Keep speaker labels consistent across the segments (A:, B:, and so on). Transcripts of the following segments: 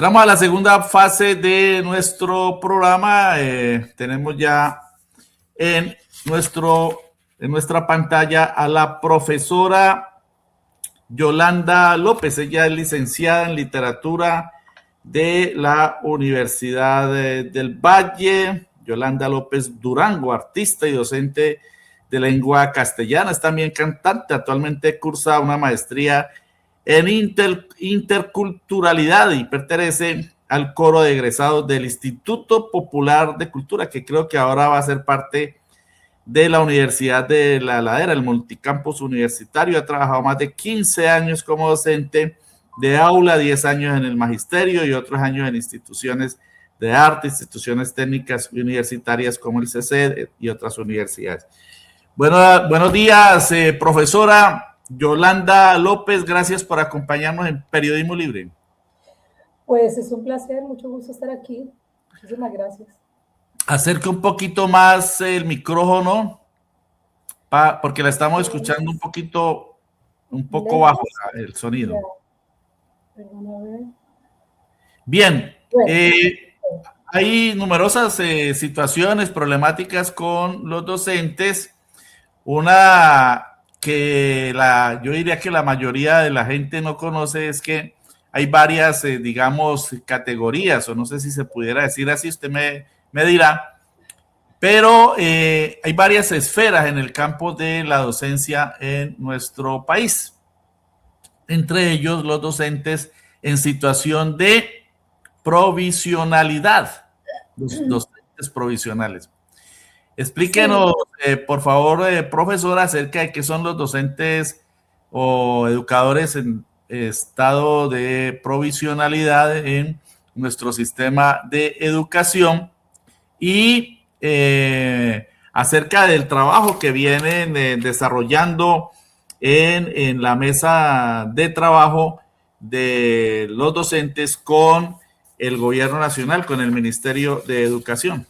A: Entramos a la segunda fase de nuestro programa. Tenemos ya en nuestra pantalla a la profesora Yolanda López. Ella es licenciada en literatura de la Universidad del Valle. Yolanda López Durango, artista y docente de lengua castellana. Es también cantante. Actualmente cursa una maestría en interculturalidad y pertenece al coro de egresados del Instituto Popular de Cultura, que creo que ahora va a ser parte de la Universidad de La Ladera, el multicampus universitario. Ha trabajado más de 15 años como docente de aula, 10 años en el magisterio y otros años en instituciones de arte, instituciones técnicas universitarias como el CCED y otras universidades. Buenos días, profesora Yolanda López, gracias por acompañarnos en Periodismo Libre.
B: Pues es un placer, mucho gusto estar aquí. Muchísimas gracias.
A: Acerque un poquito más el micrófono, porque la estamos escuchando un poco bajo el sonido.
B: Perdón, a ver.
A: Bien, hay numerosas situaciones problemáticas con los docentes. Una que yo diría que la mayoría de la gente no conoce es que hay varias, digamos, categorías, o no sé si se pudiera decir así, usted me dirá, pero hay varias esferas en el campo de la docencia en nuestro país. Entre ellos, los docentes en situación de provisionalidad, los docentes provisionales. Explíquenos, por favor, profesora, acerca de qué son los docentes o educadores en estado de provisionalidad en nuestro sistema de educación y acerca del trabajo que vienen desarrollando en la mesa de trabajo de los docentes con el gobierno nacional, con el Ministerio de Educación.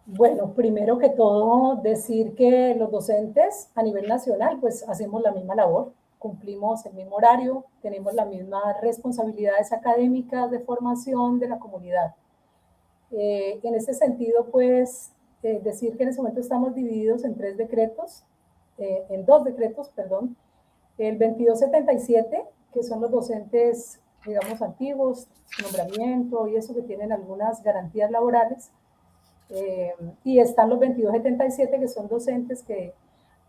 B: Bueno, primero que todo, decir que los docentes a nivel nacional, pues hacemos la misma labor, cumplimos el mismo horario, tenemos las mismas responsabilidades académicas de formación de la comunidad. En este sentido, pues, decir que en ese momento estamos divididos en dos decretos, perdón. El 2277, que son los docentes, digamos, antiguos, nombramiento y eso, que tienen algunas garantías laborales. Y están los 2277, que son docentes que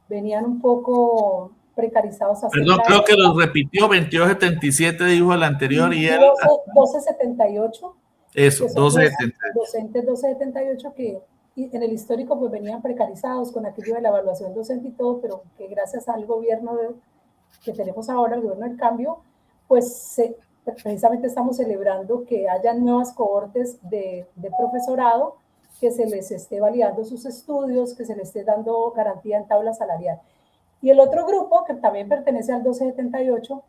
B: venían un poco precarizados.
A: Perdón, creo que los repitió, 2277 dijo el anterior y él...
B: 1278.
A: Eso, 1278.
B: Docentes 1278 que en el histórico pues venían precarizados con aquello de la evaluación docente y todo, pero que gracias al gobierno que tenemos ahora, el gobierno del cambio, pues precisamente estamos celebrando que haya nuevas cohortes de profesorado, que se les esté validando sus estudios, que se les esté dando garantía en tabla salarial. Y el otro grupo, que también pertenece al 1278,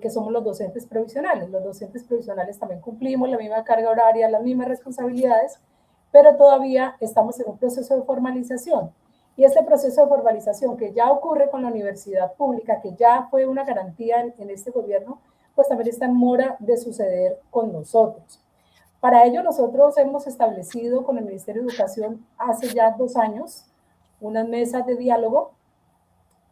B: que somos los docentes provisionales. Los docentes provisionales también cumplimos la misma carga horaria, las mismas responsabilidades, pero todavía estamos en un proceso de formalización. Y este proceso de formalización que ya ocurre con la universidad pública, que ya fue una garantía en este gobierno, pues también está en mora de suceder con nosotros. Para ello, nosotros hemos establecido con el Ministerio de Educación hace ya 2 años unas mesas de diálogo.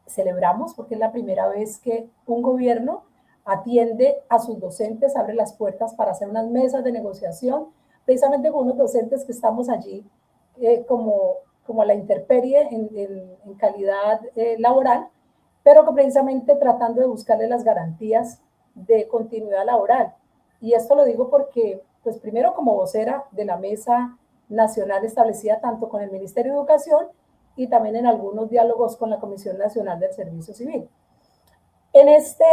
B: Celebramos porque es la primera vez que un gobierno atiende a sus docentes, abre las puertas para hacer unas mesas de negociación, precisamente con unos docentes que estamos allí como a la intemperie en calidad laboral, pero que precisamente tratando de buscarle las garantías de continuidad laboral. Y esto lo digo porque, pues primero como vocera de la mesa nacional establecida tanto con el Ministerio de Educación y también en algunos diálogos con la Comisión Nacional del Servicio Civil. En este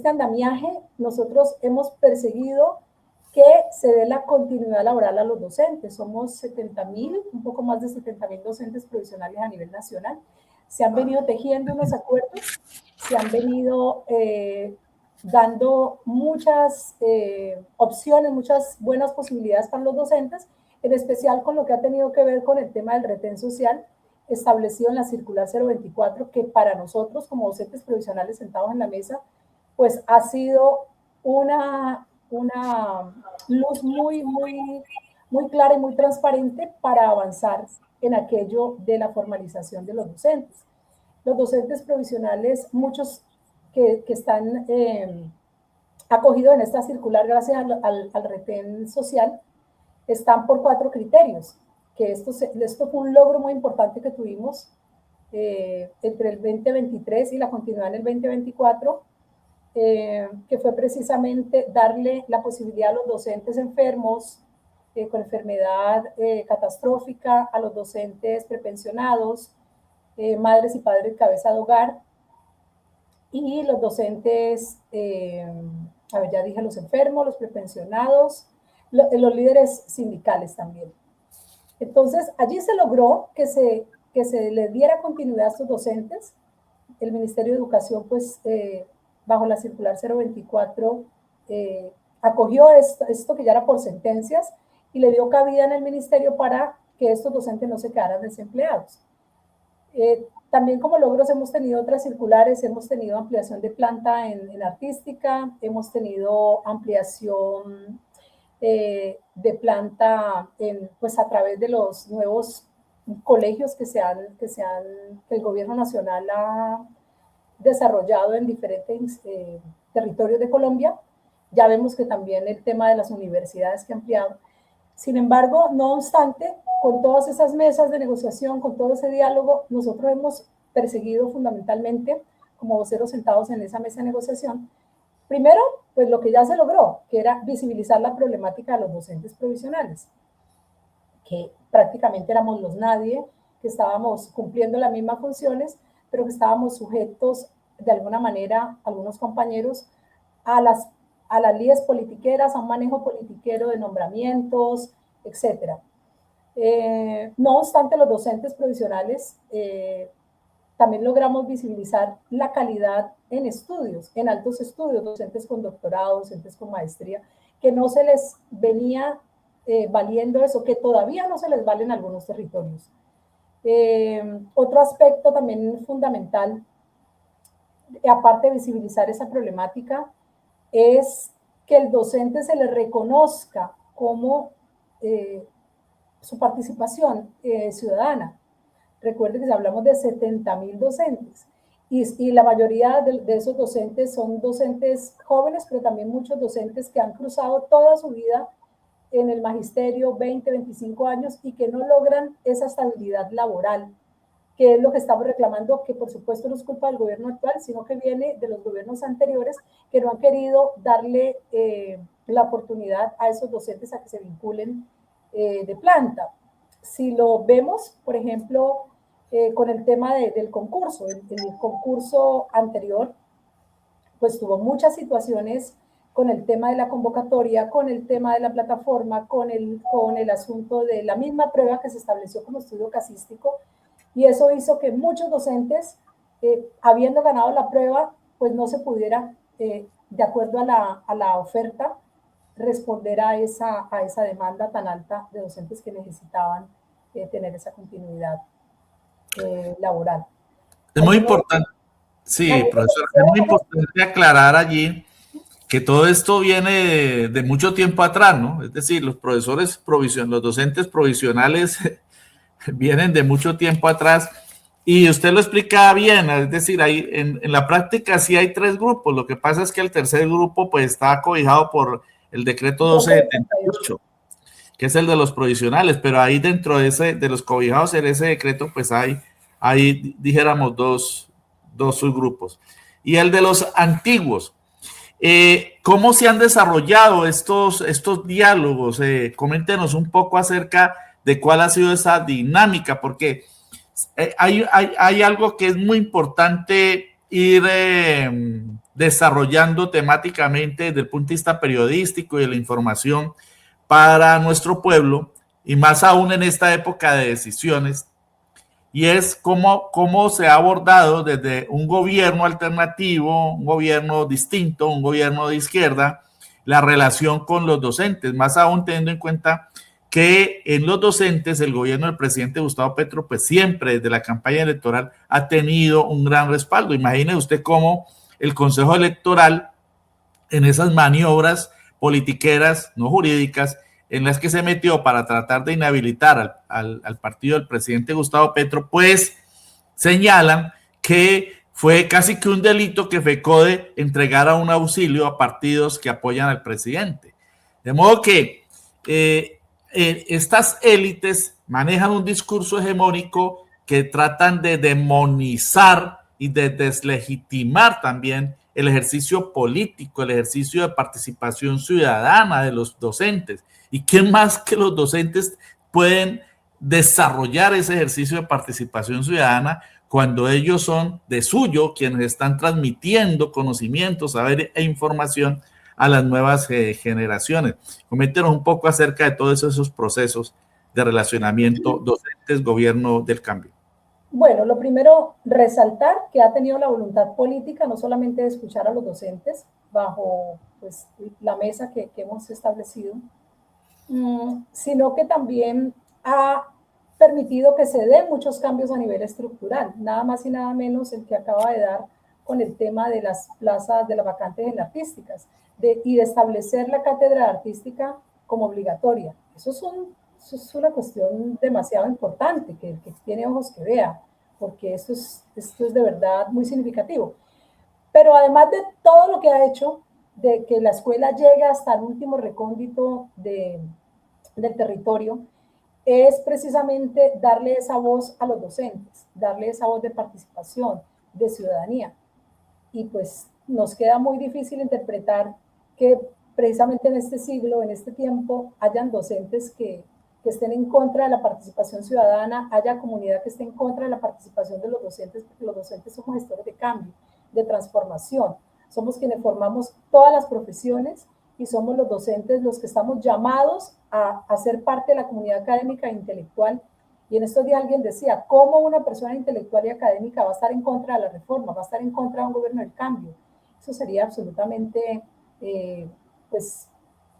B: andamiaje, nosotros hemos perseguido que se dé la continuidad laboral a los docentes. Somos 70,000, un poco más de 70,000 docentes provisionales a nivel nacional. Se han venido tejiendo unos acuerdos, se han venido dando muchas opciones, muchas buenas posibilidades para los docentes, en especial con lo que ha tenido que ver con el tema del retén social, establecido en la circular 024, que para nosotros como docentes provisionales sentados en la mesa, pues ha sido una una luz muy clara y muy transparente para avanzar en aquello de la formalización de los docentes. Los docentes provisionales, muchos que están acogidos en esta circular gracias al retén social, están por 4 criterios, que esto fue un logro muy importante que tuvimos entre el 2023 y la continuidad en el 2024, que fue precisamente darle la posibilidad a los docentes enfermos con enfermedad catastrófica, a los docentes prepensionados, madres y padres cabeza de hogar, y los docentes, ya dije los enfermos, los prepensionados, los líderes sindicales también. Entonces, allí se logró que se les diera continuidad a estos docentes. El Ministerio de Educación, pues, bajo la circular 024, acogió esto que ya era por sentencias y le dio cabida en el ministerio para que estos docentes no se quedaran desempleados. También como logros hemos tenido otras circulares, hemos tenido ampliación de planta en artística, hemos tenido ampliación de planta pues a través de los nuevos colegios que el gobierno nacional ha desarrollado en diferentes territorios de Colombia. Ya vemos que también el tema de las universidades que ha ampliado. Sin embargo, no obstante, con todas esas mesas de negociación, con todo ese diálogo, nosotros hemos perseguido fundamentalmente, como voceros sentados en esa mesa de negociación, primero, pues lo que ya se logró, que era visibilizar la problemática de los docentes provisionales, que prácticamente éramos los nadie, que estábamos cumpliendo las mismas funciones, pero que estábamos sujetos, de alguna manera, algunos compañeros, a las líderes politiqueras, a un manejo politiquero de nombramientos, etc. No obstante, los docentes provisionales también logramos visibilizar la calidad en estudios, en altos estudios, docentes con doctorado, docentes con maestría, que no se les venía valiendo eso, que todavía no se les vale en algunos territorios. Otro aspecto también fundamental, aparte de visibilizar esa problemática, es que el docente se le reconozca como su participación ciudadana. Recuerden que hablamos de 70.000 docentes y la mayoría de esos docentes son docentes jóvenes, pero también muchos docentes que han cruzado toda su vida en el magisterio, 20, 25 años, y que no logran esa estabilidad laboral, que es lo que estamos reclamando, que por supuesto no es culpa del gobierno actual, sino que viene de los gobiernos anteriores que no han querido darle la oportunidad a esos docentes a que se vinculen de planta. Si lo vemos, por ejemplo, con el tema del concurso, el concurso anterior, pues tuvo muchas situaciones con el tema de la convocatoria, con el tema de la plataforma, con el asunto de la misma prueba que se estableció como estudio casístico, y eso hizo que muchos docentes, habiendo ganado la prueba, pues no se pudiera, de acuerdo a la oferta, responder a esa demanda tan alta de docentes que necesitaban tener esa continuidad laboral.
A: Es muy importante, sí, profesor, es muy importante aclarar allí que todo esto viene de mucho tiempo atrás, ¿no? Es decir, los docentes provisionales vienen de mucho tiempo atrás y usted lo explica bien, es decir, ahí en la práctica sí hay 3 grupos, lo que pasa es que el tercer grupo pues está cobijado por el decreto 1278, que es el de los provisionales, pero ahí dentro de los cobijados en ese decreto pues hay dijéramos dos subgrupos. Y el de los antiguos, ¿cómo se han desarrollado estos diálogos? Coméntenos un poco acerca de cuál ha sido esa dinámica, porque hay algo que es muy importante ir desarrollando temáticamente desde el punto de vista periodístico y de la información para nuestro pueblo, y más aún en esta época de decisiones, y es cómo se ha abordado desde un gobierno alternativo, un gobierno distinto, un gobierno de izquierda, la relación con los docentes, más aún teniendo en cuenta que en los docentes el gobierno del presidente Gustavo Petro pues siempre desde la campaña electoral ha tenido un gran respaldo. Imagine usted cómo el Consejo Electoral en esas maniobras politiqueras, no jurídicas, en las que se metió para tratar de inhabilitar al partido del presidente Gustavo Petro, pues señalan que fue casi que un delito que FECODE entregara un auxilio a partidos que apoyan al presidente. De modo que estas élites manejan un discurso hegemónico que tratan de demonizar y de deslegitimar también el ejercicio político, el ejercicio de participación ciudadana de los docentes. ¿Y qué más que los docentes pueden desarrollar ese ejercicio de participación ciudadana cuando ellos son de suyo quienes están transmitiendo conocimiento, saber e información a las nuevas generaciones? Coméntenos un poco acerca de todos esos procesos de relacionamiento docentes-gobierno del cambio.
B: Bueno, lo primero, resaltar que ha tenido la voluntad política no solamente de escuchar a los docentes bajo pues, la mesa que hemos establecido, sino que también ha permitido que se den muchos cambios a nivel estructural, nada más y nada menos el que acaba de dar con el tema de las plazas de las vacantes en artísticas y de establecer la cátedra artística como obligatoria. Eso es una cuestión demasiado importante, que el que tiene ojos que vea, porque esto es de verdad muy significativo. Pero además de todo lo que ha hecho, de que la escuela llegue hasta el último recóndito del territorio, es precisamente darle esa voz a los docentes, darle esa voz de participación, de ciudadanía. Y pues nos queda muy difícil interpretar que precisamente en este siglo, en este tiempo, hayan docentes que estén en contra de la participación ciudadana, haya comunidad que esté en contra de la participación de los docentes, porque los docentes somos gestores de cambio, de transformación. Somos quienes formamos todas las profesiones y somos los docentes los que estamos llamados a ser parte de la comunidad académica e intelectual. Y en estos días alguien decía, ¿cómo una persona intelectual y académica va a estar en contra de la reforma, va a estar en contra de un gobierno del cambio? Eso sería absolutamente pues,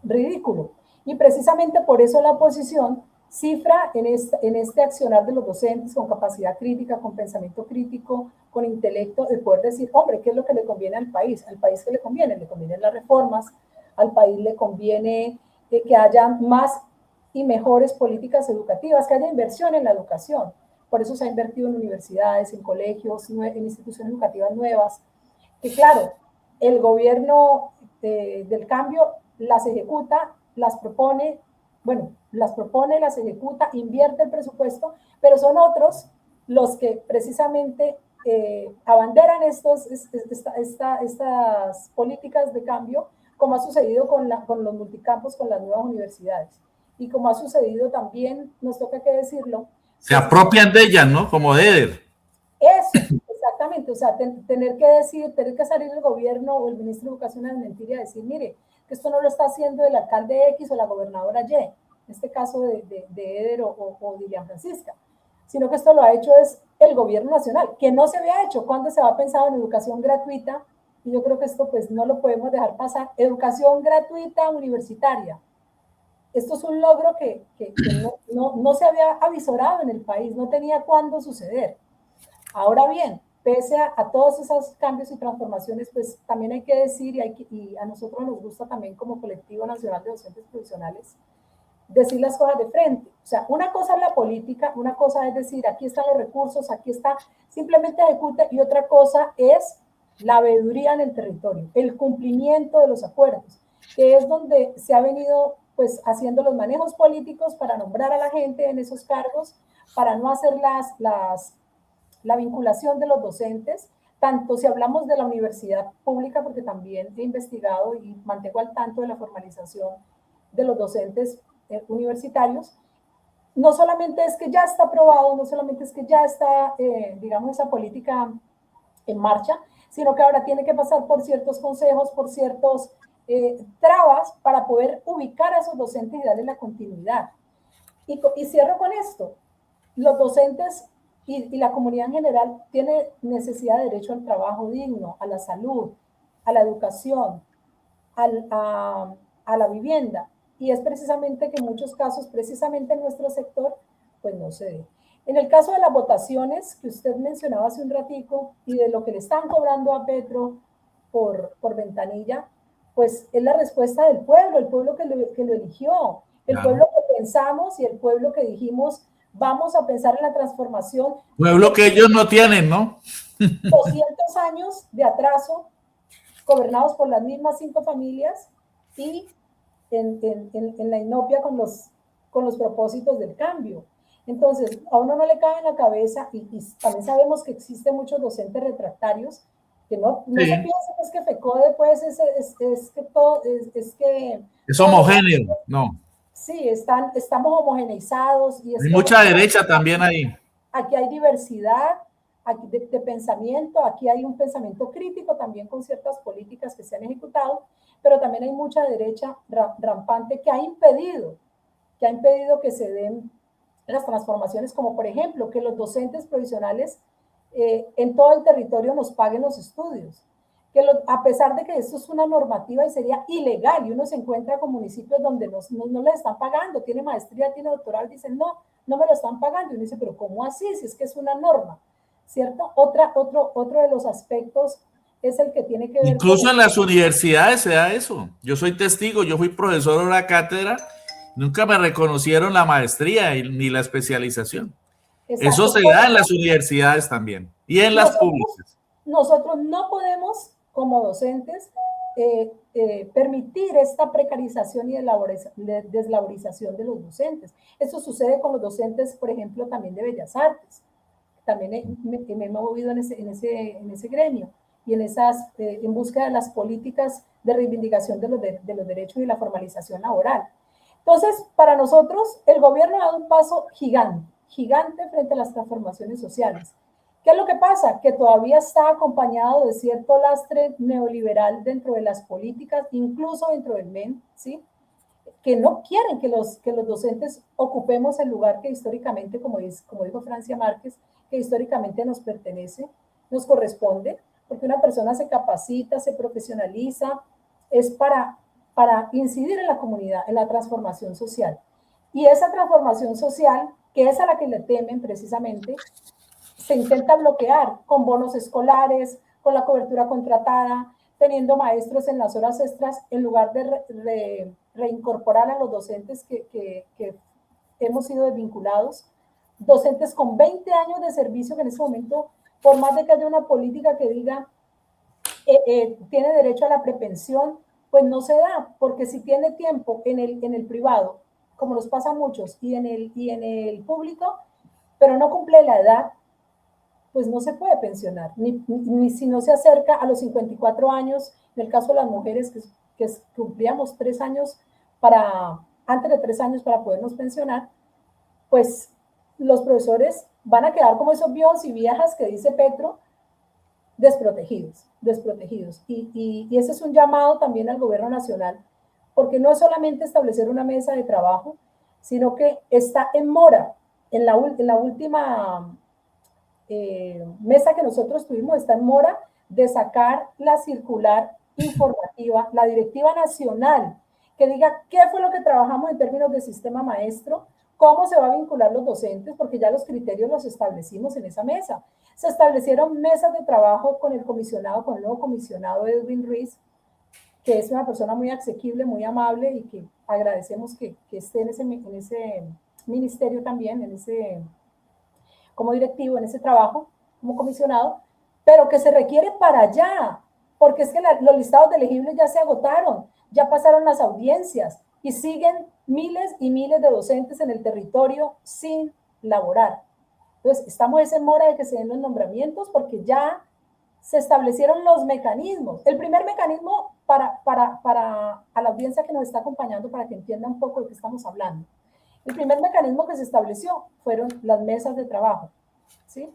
B: ridículo. Y precisamente por eso la oposición cifra en este accionar de los docentes con capacidad crítica, con pensamiento crítico, con intelecto, de poder decir, hombre, ¿qué es lo que le conviene al país? ¿Al país qué le conviene? Le convienen las reformas, al país le conviene que haya más y mejores políticas educativas, que haya inversión en la educación. Por eso se ha invertido en universidades, en colegios, en instituciones educativas nuevas, que claro, el gobierno del cambio las ejecuta, las propone, las ejecuta, invierte el presupuesto, pero son otros los que precisamente abanderan estas políticas de cambio, como ha sucedido con los multicampos, con las nuevas universidades. Y como ha sucedido también, nos toca que decirlo.
A: Se apropian de ellas, ¿no? Como de Eder.
B: Eso, exactamente. O sea, tener que salir el gobierno o el ministro de Educación a desmentir y a decir, mire, que esto no lo está haciendo el alcalde X o la gobernadora Y, en este caso de Eder o Dilian Francisca, sino que esto lo ha hecho es el gobierno nacional, que no se había hecho cuando se había pensado en educación gratuita, y yo creo que esto pues no lo podemos dejar pasar. Educación gratuita universitaria. Esto es un logro que no se había avisorado en el país, no tenía cuándo suceder. Ahora bien, pese a todos esos cambios y transformaciones, pues también hay que decir, y a nosotros nos gusta también como Colectivo Nacional de Docentes Profesionales, decir las cosas de frente. O sea, una cosa es la política, una cosa es decir, aquí están los recursos, aquí está, simplemente ejecute, y otra cosa es la veeduría en el territorio, el cumplimiento de los acuerdos, que es donde se ha venido pues haciendo los manejos políticos para nombrar a la gente en esos cargos, para no hacer la vinculación de los docentes, tanto si hablamos de la universidad pública, porque también he investigado y mantengo al tanto de la formalización de los docentes universitarios. No solamente es que ya está aprobado, no solamente es que ya está, digamos, esa política en marcha, sino que ahora tiene que pasar por ciertos consejos, por ciertos trabas para poder ubicar a esos docentes y darle la continuidad. Y cierro con esto. Los docentes y la comunidad en general tiene necesidad de derecho al trabajo digno, a la salud, a la educación, a la vivienda. Y es precisamente que en muchos casos, precisamente en nuestro sector, pues no se ve. En el caso de las votaciones que usted mencionaba hace un ratico y de lo que le están cobrando a Petro por ventanilla, pues es la respuesta del pueblo, el pueblo que lo eligió, el
A: Claro.
B: pueblo que pensamos y el pueblo que dijimos, vamos a pensar en la transformación.
A: Pueblo que ellos no tienen, ¿no?
B: 200 años de atraso, gobernados por las mismas 5 familias y en la inopia con los propósitos del cambio. Entonces, a uno no le cabe en la cabeza, y también sabemos que existen muchos docentes refractarios, que no
A: Sí.
B: se piensa que es que FECODE pues es que todo, es que
A: Es
B: todos
A: homogéneo, no.
B: sí, estamos homogeneizados y es
A: Hay
B: que
A: mucha derecha también ahí.
B: aquí hay diversidad aquí de pensamiento, aquí hay un pensamiento crítico también con ciertas políticas que se han ejecutado, pero también hay mucha derecha rampante que ha impedido que se den las transformaciones, como por ejemplo que los docentes provisionales en todo el territorio nos paguen los estudios. A pesar de que esto es una normativa y sería ilegal, y uno se encuentra con municipios donde no les están pagando, tiene maestría, tiene doctorado, dicen no me lo están pagando, y uno dice, pero ¿cómo así? Si es que es una norma, ¿cierto? Otro de los aspectos es el que tiene que ver
A: Incluso en las universidades se da eso. Yo soy testigo, yo fui profesor de la cátedra, nunca me reconocieron la maestría ni la especialización. Eso
B: exacto,
A: se da en las universidades también y en las públicas.
B: Nosotros no podemos, como docentes, permitir esta precarización y deslaborización de los docentes. Eso sucede con los docentes, por ejemplo, también de Bellas Artes. También me he movido en ese gremio y en búsqueda de las políticas de reivindicación de los derechos y la formalización laboral. Entonces, para nosotros, el gobierno ha dado un paso gigante frente a las transformaciones sociales. ¿Qué es lo que pasa? Que todavía está acompañado de cierto lastre neoliberal dentro de las políticas, incluso dentro del MEN, ¿sí? Que no quieren que los docentes ocupemos el lugar que históricamente, como dijo Francia Márquez, que históricamente nos pertenece, nos corresponde, porque una persona se capacita, se profesionaliza, es para incidir en la comunidad, en la transformación social. Y esa transformación social, que es a la que le temen precisamente, se intenta bloquear con bonos escolares, con la cobertura contratada, teniendo maestros en las horas extras, en lugar de reincorporar a los docentes que hemos sido desvinculados, docentes con 20 años de servicio que en ese momento, por más de que haya una política que diga tiene derecho a la prepensión, pues no se da, porque si tiene tiempo en el privado, como nos pasa a muchos, y en el público, pero no cumple la edad, pues no se puede pensionar, ni si no se acerca a los 54 años, en el caso de las mujeres que cumplíamos 3 años antes de 3 años para podernos pensionar, pues los profesores van a quedar como esos viejos y viejas que dice Petro, desprotegidos. Y ese es un llamado también al gobierno nacional, porque no es solamente establecer una mesa de trabajo, sino que está en mora, en la última mesa que nosotros tuvimos, está en mora de sacar la circular informativa, la directiva nacional, que diga qué fue lo que trabajamos en términos de sistema maestro, cómo se va a vincular los docentes, porque ya los criterios los establecimos en esa mesa. Se establecieron mesas de trabajo con el nuevo comisionado Edwin Ruiz, que es una persona muy asequible, muy amable y que agradecemos que esté en ese ministerio también, como directivo, en ese trabajo, como comisionado, pero que se requiere para allá, porque es que los listados de elegibles ya se agotaron, ya pasaron las audiencias y siguen miles y miles de docentes en el territorio sin laborar. Entonces, estamos en mora de que se den los nombramientos porque ya se establecieron los mecanismos. El primer mecanismo para a la audiencia que nos está acompañando, para que entienda un poco de qué estamos hablando. El primer mecanismo que se estableció fueron las mesas de trabajo, ¿sí?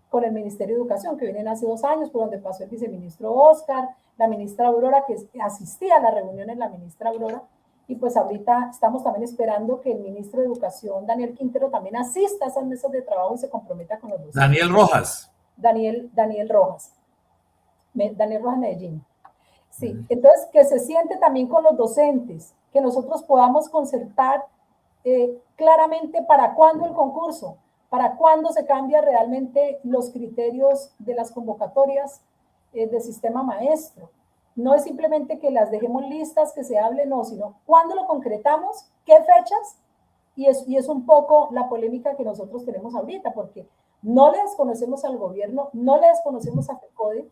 B: Con el Ministerio de Educación, que vienen hace 2 años, por donde pasó el viceministro Oscar, la ministra Aurora, que asistía a las reuniones, la ministra Aurora, y pues ahorita estamos también esperando que el ministro de Educación, Daniel Quintero, también asista a esas mesas de trabajo y se comprometa con los docentes.
A: Daniel Rojas.
B: Daniel Rojas. Daniel Rojas Medellín. Sí, entonces que se siente también con los docentes, que nosotros podamos concertar claramente para cuándo el concurso, para cuándo se cambia realmente los criterios de las convocatorias del sistema maestro, no es simplemente que las dejemos listas, que se hable, no, sino cuándo lo concretamos, qué fechas, y es un poco la polémica que nosotros tenemos ahorita, porque no le desconocemos al gobierno, no le desconocemos a FECODE,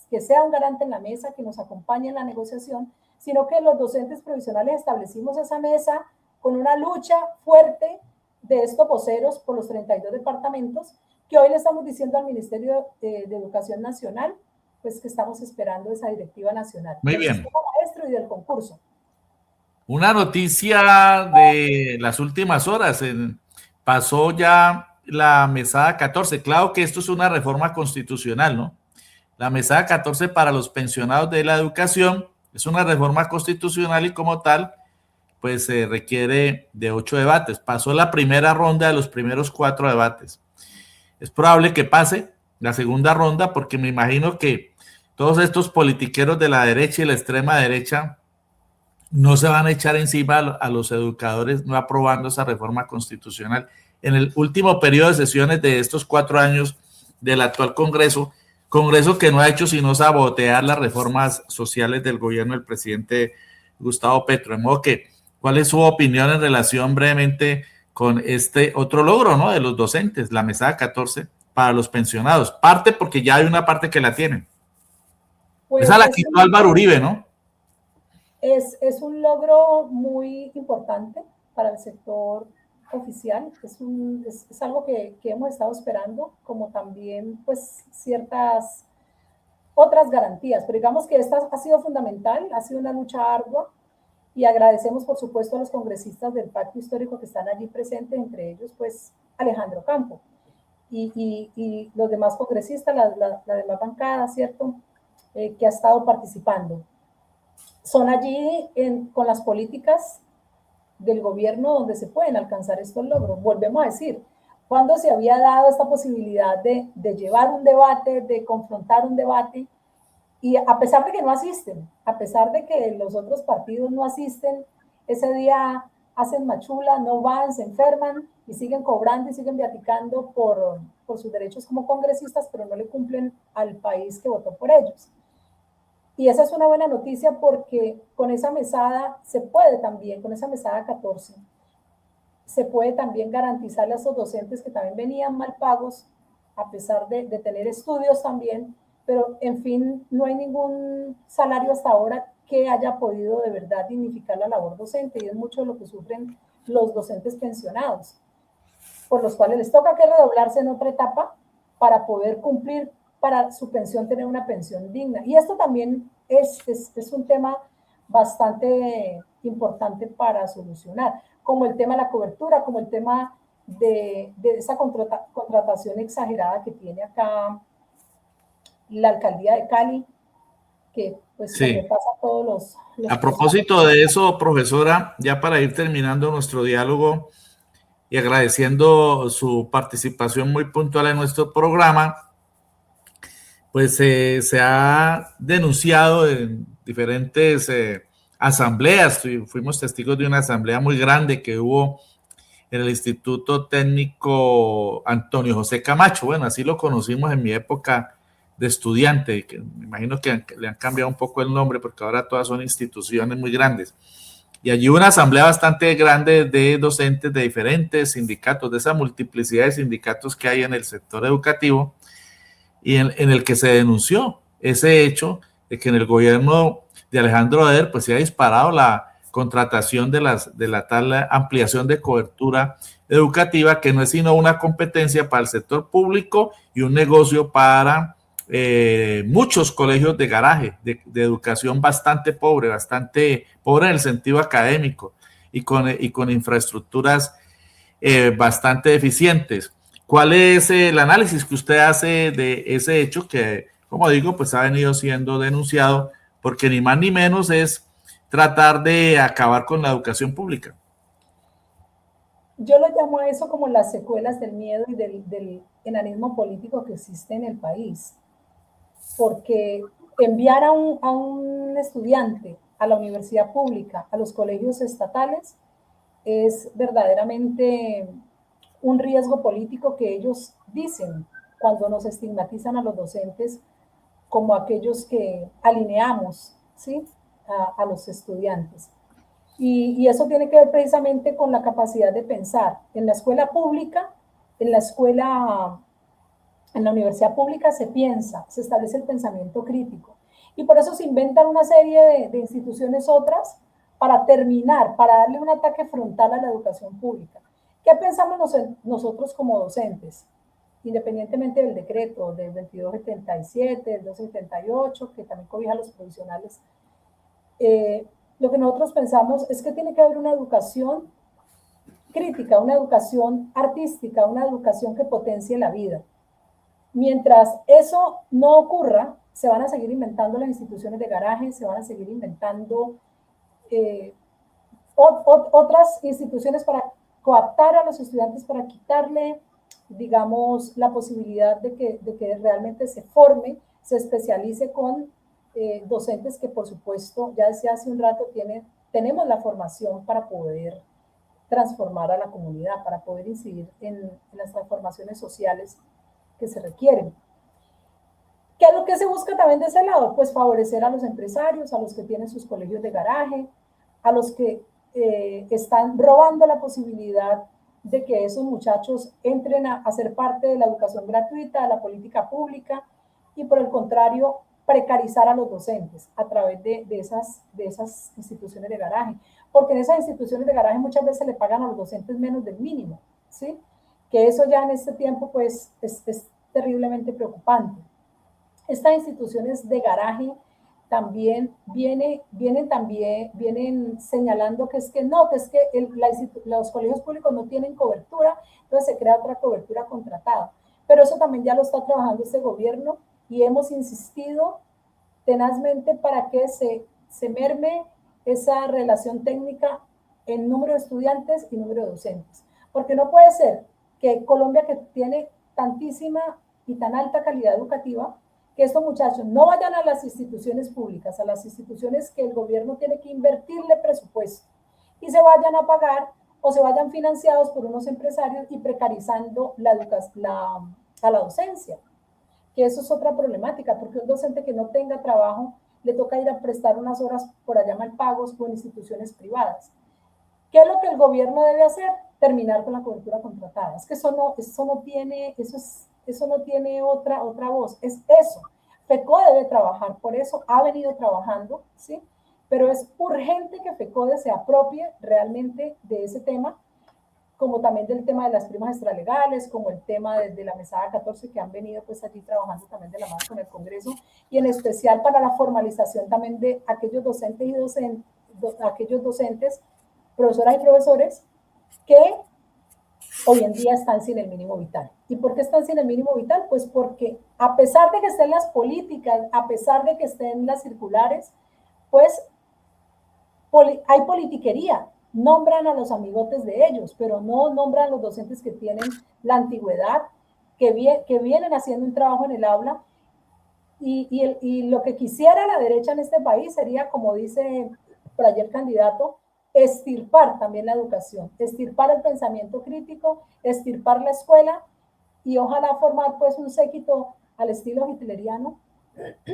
B: que sea un garante en la mesa, que nos acompañe en la negociación, sino que los docentes provisionales establecimos esa mesa con una lucha fuerte de estos voceros por los 32 departamentos, que hoy le estamos diciendo al Ministerio de Educación Nacional, pues que estamos esperando esa directiva nacional
A: Muy
B: del
A: bien.
B: sistema maestro y del concurso.
A: Una noticia de las últimas horas, pasó ya la mesada 14. Claro que esto es una reforma constitucional, ¿no? La mesada 14 para los pensionados de la educación es una reforma constitucional y como tal, pues se requiere de 8 debates. Pasó la primera ronda de los primeros 4 debates. Es probable que pase la segunda ronda porque me imagino que todos estos politiqueros de la derecha y la extrema derecha no se van a echar encima a los educadores no aprobando esa reforma constitucional. En el último periodo de sesiones de estos 4 años del actual Congreso, Congreso que no ha hecho sino sabotear las reformas sociales del gobierno del presidente Gustavo Petro. De modo que, ¿cuál es su opinión en relación brevemente con este otro logro, ¿no? De los docentes, la mesada 14 para los pensionados? Parte porque ya hay una parte que la tienen.
B: Pues
A: Esa la quitó Álvaro Uribe, ¿no?
B: Es un logro muy importante para el sector oficial, es algo que hemos estado esperando, como también pues ciertas otras garantías, pero digamos que esta ha sido fundamental, ha sido una lucha ardua y agradecemos por supuesto a los congresistas del Pacto Histórico que están allí presentes, entre ellos pues Alejandro Campo y los demás congresistas, la demás bancada, ¿cierto? Que ha estado participando. Son allí con las políticas del gobierno donde se pueden alcanzar estos logros. Volvemos a decir, ¿cuándo se había dado esta posibilidad de llevar un debate, de confrontar un debate? Y a pesar de que no asisten, a pesar de que los otros partidos no asisten, ese día hacen machula, no van, se enferman y siguen cobrando y siguen viaticando por sus derechos como congresistas, pero no le cumplen al país que votó por ellos. Y esa es una buena noticia porque con esa mesada se puede también, con esa mesada 14, se puede también garantizarle a esos docentes que también venían mal pagos, a pesar de tener estudios también, pero en fin, no hay ningún salario hasta ahora que haya podido de verdad dignificar la labor docente y es mucho lo que sufren los docentes pensionados, por los cuales les toca que redoblarse en otra etapa para poder cumplir, para su pensión tener una pensión digna. Y esto también es un tema bastante importante para solucionar, como el tema de la cobertura, como el tema de esa contratación exagerada que tiene acá la alcaldía de Cali, que pues
A: Sí.
B: sobrepasa todos los
A: A propósito de eso, profesora, ya para ir terminando nuestro diálogo y agradeciendo su participación muy puntual en nuestro programa, pues se ha denunciado en diferentes asambleas. Fuimos testigos de una asamblea muy grande que hubo en el Instituto Técnico Antonio José Camacho. Bueno, así lo conocimos en mi época de estudiante, que me imagino que le han cambiado un poco el nombre porque ahora todas son instituciones muy grandes. Y allí hubo una asamblea bastante grande de docentes de diferentes sindicatos, de esa multiplicidad de sindicatos que hay en el sector educativo, y en el que se denunció ese hecho de que en el gobierno de Alejandro Ader pues se ha disparado la contratación de la tal ampliación de cobertura educativa, que no es sino una competencia para el sector público y un negocio para muchos colegios de garaje, de educación bastante pobre en el sentido académico y con infraestructuras bastante deficientes. ¿Cuál es el análisis que usted hace de ese hecho que, como digo, pues ha venido siendo denunciado porque ni más ni menos es tratar de acabar con la educación pública?
B: Yo lo llamo a eso como las secuelas del miedo y del enanismo político que existe en el país, porque enviar a un estudiante a la universidad pública, a los colegios estatales, es verdaderamente un riesgo político que ellos dicen cuando nos estigmatizan a los docentes como aquellos que alineamos, ¿sí? A los estudiantes. Y eso tiene que ver precisamente con la capacidad de pensar. En la escuela pública, en la universidad pública se piensa, se establece el pensamiento crítico. Y por eso se inventan una serie de instituciones otras para terminar, para darle un ataque frontal a la educación pública. ¿Qué pensamos nosotros como docentes? Independientemente del decreto del 2277, del 278, que también cobija a los provisionales, lo que nosotros pensamos es que tiene que haber una educación crítica, una educación artística, una educación que potencie la vida. Mientras eso no ocurra, se van a seguir inventando las instituciones de garaje, se van a seguir inventando otras instituciones para coaptar a los estudiantes, para quitarle, digamos, la posibilidad de que realmente se forme, se especialice con docentes que, por supuesto, ya decía hace un rato, tenemos la formación para poder transformar a la comunidad, para poder incidir en las transformaciones sociales que se requieren. ¿Qué es lo que se busca también de ese lado? Pues favorecer a los empresarios, a los que tienen sus colegios de garaje, a los que están robando la posibilidad de que esos muchachos entren a ser parte de la educación gratuita, de la política pública, y por el contrario, precarizar a los docentes a través de esas instituciones de garaje. Porque en esas instituciones de garaje muchas veces le pagan a los docentes menos del mínimo, ¿sí? Que eso ya en este tiempo pues es terriblemente preocupante. Estas instituciones de garaje también vienen señalando que es que no, que es que los colegios públicos no tienen cobertura, entonces se crea otra cobertura contratada. Pero eso también ya lo está trabajando este gobierno y hemos insistido tenazmente para que se merme esa relación técnica en número de estudiantes y número de docentes. Porque no puede ser que Colombia, que tiene tantísima y tan alta calidad educativa, que estos muchachos no vayan a las instituciones públicas, a las instituciones que el gobierno tiene que invertirle presupuesto, y se vayan a pagar o se vayan financiados por unos empresarios y precarizando a la docencia. Que eso es otra problemática, porque un docente que no tenga trabajo le toca ir a prestar unas horas por allá mal pagos con instituciones privadas. ¿Qué es lo que el gobierno debe hacer? Terminar con la cobertura contratada. Es que eso no tiene otra voz. Es eso. FECODE debe trabajar por eso, ha venido trabajando, ¿sí? Pero es urgente que FECODE se apropie realmente de ese tema, como también del tema de las primas extralegales, como el tema de la mesada 14, que han venido pues allí trabajando también de la mano con el Congreso, y en especial para la formalización también de aquellos docentes, profesoras y profesores, que hoy en día están sin el mínimo vital. ¿Y por qué están sin el mínimo vital? Pues porque a pesar de que estén las políticas, a pesar de que estén las circulares, pues hay politiquería. Nombran a los amigotes de ellos, pero no nombran a los docentes que tienen la antigüedad, que vienen haciendo un trabajo en el aula. Y lo que quisiera la derecha en este país sería, como dice por ayer candidato, estirpar también la educación, estirpar el pensamiento crítico, estirpar la escuela y ojalá formar pues un séquito al estilo hitleriano,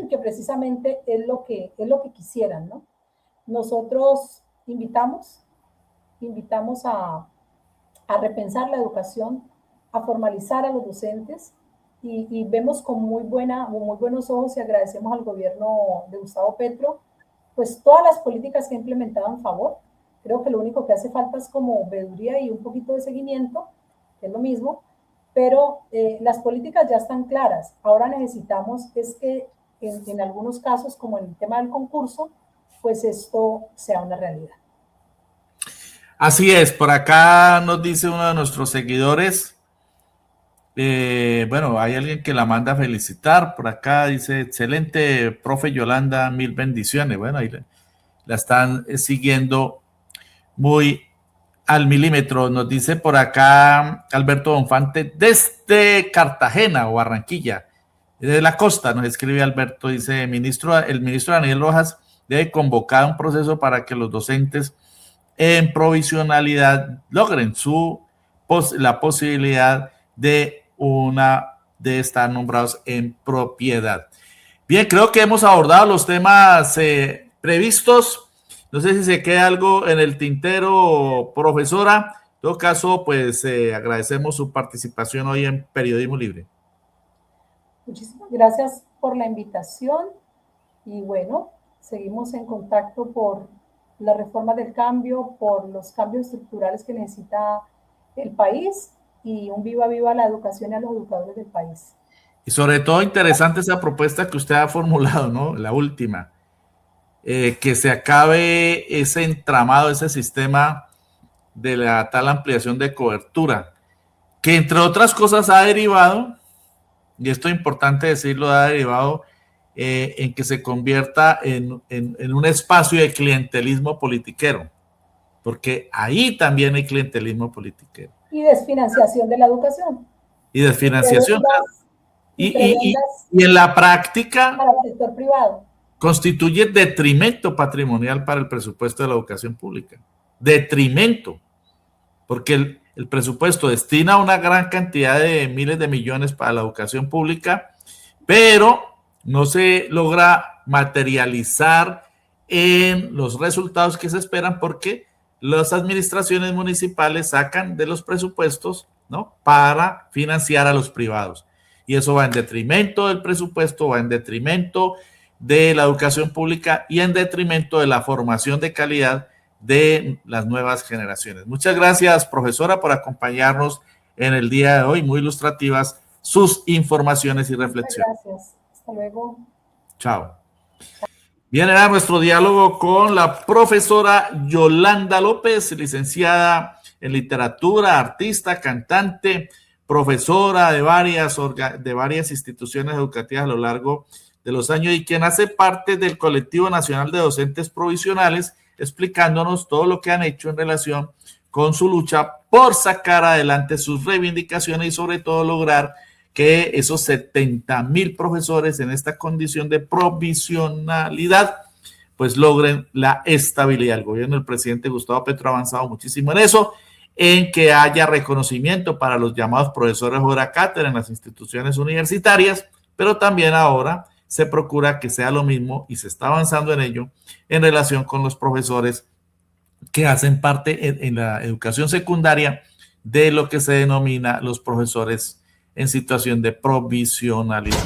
B: que precisamente es lo que quisieran, ¿no? Nosotros invitamos a repensar la educación, a formalizar a los docentes y vemos con muy buenos ojos y agradecemos al gobierno de Gustavo Petro pues todas las políticas que ha implementado en favor. Creo que lo único que hace falta es como veeduría y un poquito de seguimiento, que es lo mismo, pero las políticas ya están claras. Ahora necesitamos es que en algunos casos, como en el tema del concurso, pues esto sea una realidad.
A: Así es, por acá nos dice uno de nuestros seguidores, bueno, hay alguien que la manda a felicitar, por acá dice, excelente, profe Yolanda, mil bendiciones. Bueno, ahí la están siguiendo muy al milímetro. Nos dice por acá Alberto Bonfante desde Cartagena o Barranquilla, desde la costa, nos escribe Alberto, dice, el ministro Daniel Rojas debe convocar un proceso para que los docentes en provisionalidad logren la posibilidad de estar nombrados en propiedad. Bien, creo que hemos abordado los temas previstos. No sé si se queda algo en el tintero, profesora. En todo caso, pues agradecemos su participación hoy en Periodismo Libre.
B: Muchísimas gracias por la invitación y bueno, seguimos en contacto por la reforma del cambio, por los cambios estructurales que necesita el país y un viva viva la educación y a los educadores del país.
A: Y sobre todo interesante esa propuesta que usted ha formulado, ¿no? La última, que se acabe ese entramado, ese sistema de la tal ampliación de cobertura, que entre otras cosas ha derivado, y esto es importante decirlo, ha derivado en que se convierta en un espacio de clientelismo politiquero, porque ahí también hay clientelismo politiquero.
B: Y desfinanciación de la educación.
A: Y desfinanciación. Y en la práctica
B: para el sector privado
A: constituye detrimento patrimonial para el presupuesto de la educación pública. Detrimento, porque el presupuesto destina una gran cantidad de miles de millones para la educación pública, pero no se logra materializar en los resultados que se esperan porque las administraciones municipales sacan de los presupuestos, ¿no?, para financiar a los privados. Y eso va en detrimento del presupuesto, va en detrimento de la educación pública y en detrimento de la formación de calidad de las nuevas generaciones. Muchas gracias, profesora, por acompañarnos en el día de hoy. Muy ilustrativas sus informaciones y reflexiones.
B: Gracias. Hasta luego.
A: Chao. Bien, era nuestro diálogo con la profesora Yolanda López, licenciada en literatura, artista, cantante, profesora de varias instituciones educativas a lo largo de los años y quien hace parte del Colectivo Nacional de Docentes Provisionales, explicándonos todo lo que han hecho en relación con su lucha por sacar adelante sus reivindicaciones y sobre todo lograr que esos 70,000 profesores en esta condición de provisionalidad pues logren la estabilidad. El gobierno del presidente Gustavo Petro ha avanzado muchísimo en eso, en que haya reconocimiento para los llamados profesores hora cátedra en las instituciones universitarias, pero también ahora se procura que sea lo mismo y se está avanzando en ello en relación con los profesores que hacen parte en la educación secundaria de lo que se denomina los profesores en situación de provisionalidad.